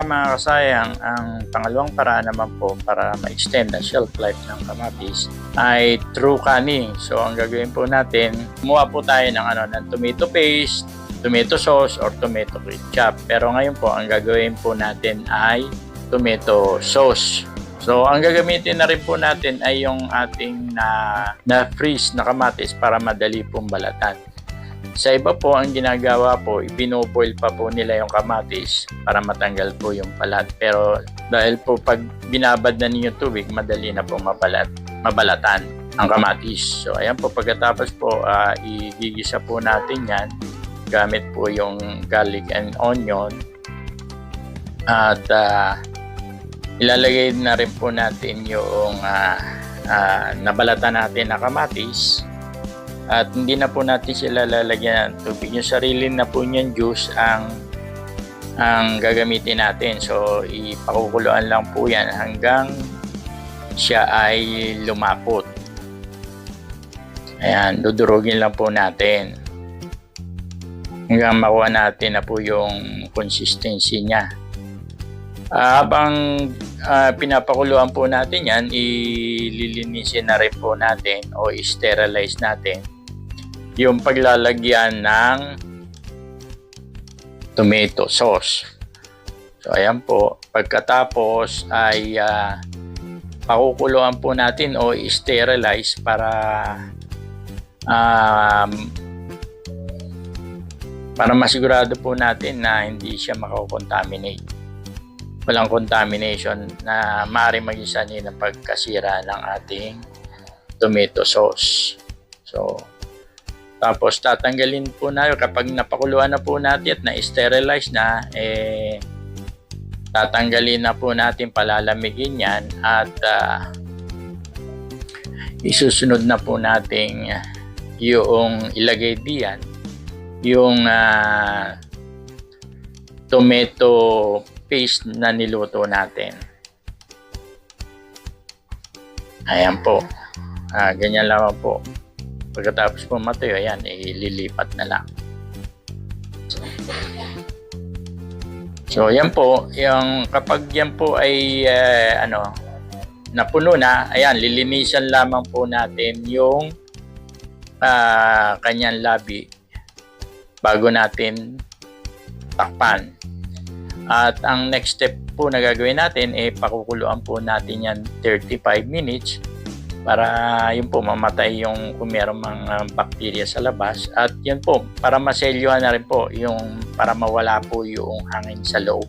Mga kasayang, ang pangalawang paraan naman po para ma-extend ang shelf life ng kamatis ay through canning. So ang gagawin po natin, kumuha po tayo ng tomato paste, tomato sauce, or tomato ketchup. Pero ngayon po, ang gagawin po natin ay tomato sauce. So ang gagamitin na rin po natin ay yung ating na-freeze na kamatis para madali pong balatan. Sa iba po, ang ginagawa po, ibinoboil pa po nila yung kamatis para matanggal po yung balat. Pero dahil po pag binabad na ninyo tubig, madali na po mabalatan ang kamatis. So ayan po, pagkatapos po, igigisa po natin yan gamit po yung garlic and onion. At ilalagay na rin po natin yung nabalatan natin na kamatis. At hindi na po natin sila lalagyan ng tubig. Yung sarili na po niyan juice ang gagamitin natin. So ipakukuluan lang po yan hanggang siya ay lumapot. Ayan, dudurugin lang po natin hanggang makuha natin na po yung consistency niya. Habang pinapakuluan po natin yan, ililinisin na rin po natin o i-sterilize natin yung paglalagyan ng tomato sauce. So ayan po, pagkatapos ay pakukuluan po natin o i-sterilize para masigurado po natin na hindi siya makakontaminate. Walang contamination na maaaring maging sanhi ng pagkasira ng ating tomato sauce. So, tapos tatanggalin po natin kapag napakuluan na po natin at na-sterilize na, tatanggalin na po natin, palalamigin yan at isusunod na po natin yung ilagay diyan yung tomato paste na niluto natin. Ayan po. Ganyan lamang po. Pagkatapos po matuyo, ayan, ililipat na lang. So, yan po. Yung, kapag yan po ay napuno na, ayan, lilinisan lamang po natin yung kanyang labi bago natin takpan. At ang next step po na gagawin natin ay pakukuluan po natin yan 35 minutes para yun po mamatay yung kung merong mga bacteria sa labas, at yun po para maselyuhan na rin po yung para mawala po yung hangin sa loob.